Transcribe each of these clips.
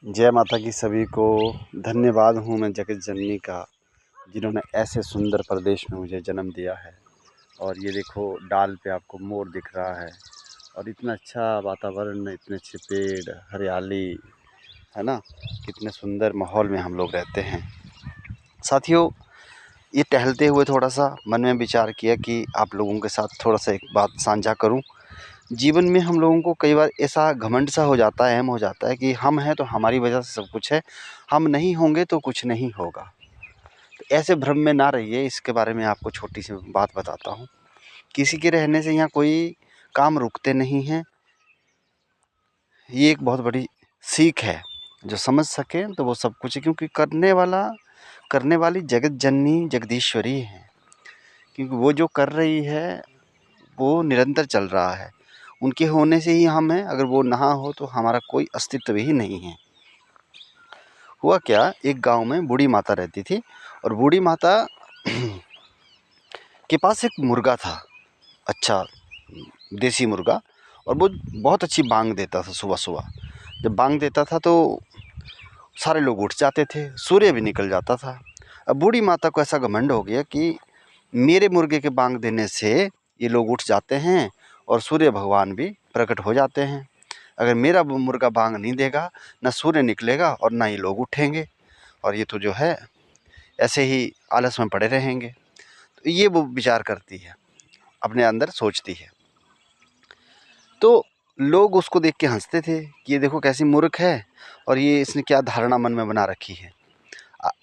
जय माता की सभी को। धन्यवाद हूँ मैं जगत जननी का, जिन्होंने ऐसे सुंदर प्रदेश में मुझे जन्म दिया है। और ये देखो डाल पे आपको मोर दिख रहा है और इतना अच्छा वातावरण, इतने अच्छे पेड़, हरियाली है ना। कितने सुंदर माहौल में हम लोग रहते हैं। साथियों, ये टहलते हुए थोड़ा सा मन में विचार किया कि आप लोगों के साथ थोड़ा सा एक बात साझा करूं। जीवन में हम लोगों को कई बार ऐसा घमंड सा हो जाता है, अहम हो जाता है कि हम हैं तो हमारी वजह से सब कुछ है, हम नहीं होंगे तो कुछ नहीं होगा। तो ऐसे भ्रम में ना रहिए। इसके बारे में आपको छोटी सी बात बताता हूँ। किसी के रहने से यहाँ कोई काम रुकते नहीं हैं। ये एक बहुत बड़ी सीख है। जो समझ सके तो वो सब कुछ है, क्योंकि करने वाली जगत जननी जगदीश्वरी है। क्योंकि वो जो कर रही है वो निरंतर चल रहा है। उनके होने से ही हम हैं। अगर वो ना हो तो हमारा कोई अस्तित्व ही नहीं है। हुआ क्या, एक गांव में बूढ़ी माता रहती थी और बूढ़ी माता के पास एक मुर्गा था, अच्छा देसी मुर्गा। और वो बहुत अच्छी बांग देता था। सुबह सुबह जब बांग देता था तो सारे लोग उठ जाते थे, सूर्य भी निकल जाता था। अब बूढ़ी माता को ऐसा घमंड हो गया कि मेरे मुर्गे के बांग देने से ये लोग उठ जाते हैं और सूर्य भगवान भी प्रकट हो जाते हैं। अगर मेरा मुर्गा बांग नहीं देगा, ना सूर्य निकलेगा और ना ये लोग उठेंगे, और ये तो जो है ऐसे ही आलस में पड़े रहेंगे। तो ये वो विचार करती है, अपने अंदर सोचती है। तो लोग उसको देख के हंसते थे कि ये देखो कैसी मूर्ख है और ये इसने क्या धारणा मन में बना रखी है।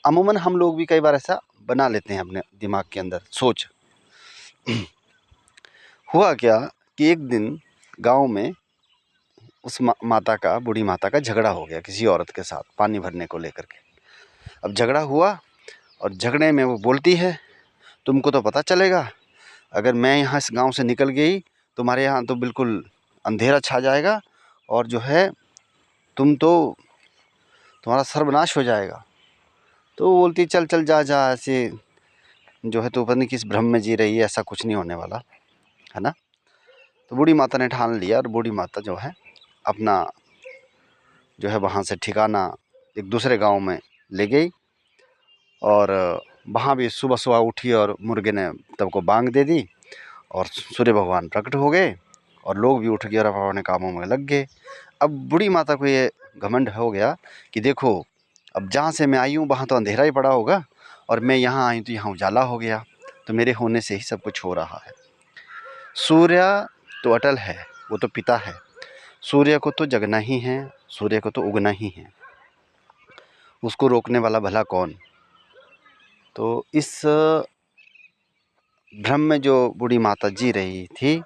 अमूमन हम लोग भी कई बार ऐसा बना लेते हैं अपने दिमाग के अंदर सोच। हुआ क्या कि एक दिन गांव में उस माता का, बूढ़ी माता का झगड़ा हो गया किसी औरत के साथ पानी भरने को लेकर के। अब झगड़ा हुआ और झगड़े में वो बोलती है, तुमको तो पता चलेगा, अगर मैं यहाँ इस गांव से निकल गई तुम्हारे यहाँ तो बिल्कुल अंधेरा छा जाएगा और जो है तुम्हारा सर्वनाश हो जाएगा। तो वो बोलती चल चल जा जा, ऐसे जो है तो पता नहीं किस भ्रम में जी रही है, ऐसा कुछ नहीं होने वाला है ना। तो बूढ़ी माता ने ठान लिया और बूढ़ी माता जो है अपना जो है वहाँ से ठिकाना एक दूसरे गांव में ले गई। और वहाँ भी सुबह सुबह उठी और मुर्गे ने तब को बांग दे दी और सूर्य भगवान प्रकट हो गए और लोग भी उठ गए और अपने कामों में लग गए। अब बूढ़ी माता को ये घमंड हो गया कि देखो, अब जहाँ से मैं आई हूँ वहाँ तो अंधेरा ही पड़ा होगा और मैं यहाँ आई तो यहाँ उजाला हो गया, तो मेरे होने से ही सब कुछ हो रहा है। सूर्य तो अटल है, वो तो पिता है। सूर्य को तो जगना ही है, सूर्य को तो उगना ही है, उसको रोकने वाला भला कौन। तो इस भ्रम में जो बूढ़ी माता जी रही थी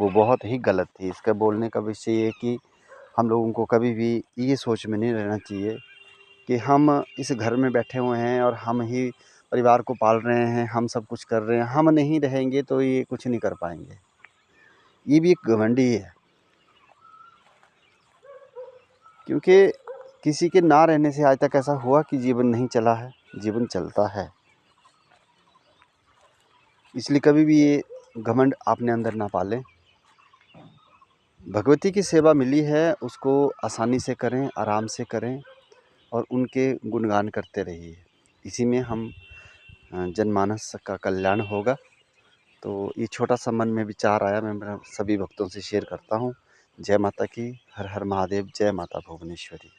वो बहुत ही गलत थी। इसका बोलने का विषय ये कि हम लोगों को कभी भी ये सोच में नहीं रहना चाहिए कि हम इस घर में बैठे हुए हैं और हम ही परिवार को पाल रहे हैं, हम सब कुछ कर रहे हैं, हम नहीं रहेंगे तो ये कुछ नहीं कर पाएंगे। ये भी एक घमंड ही है, क्योंकि किसी के ना रहने से आज तक ऐसा हुआ कि जीवन नहीं चला है, जीवन चलता है। इसलिए कभी भी ये घमंड अपने अंदर ना पालें। भगवती की सेवा मिली है, उसको आसानी से करें, आराम से करें और उनके गुणगान करते रहिए। इसी में हम जनमानस का कल्याण होगा। तो ये छोटा सा मन में विचार आया, मैं मेरा सभी भक्तों से शेयर करता हूँ। जय माता की, हर हर महादेव, जय माता भुवनेश्वरी।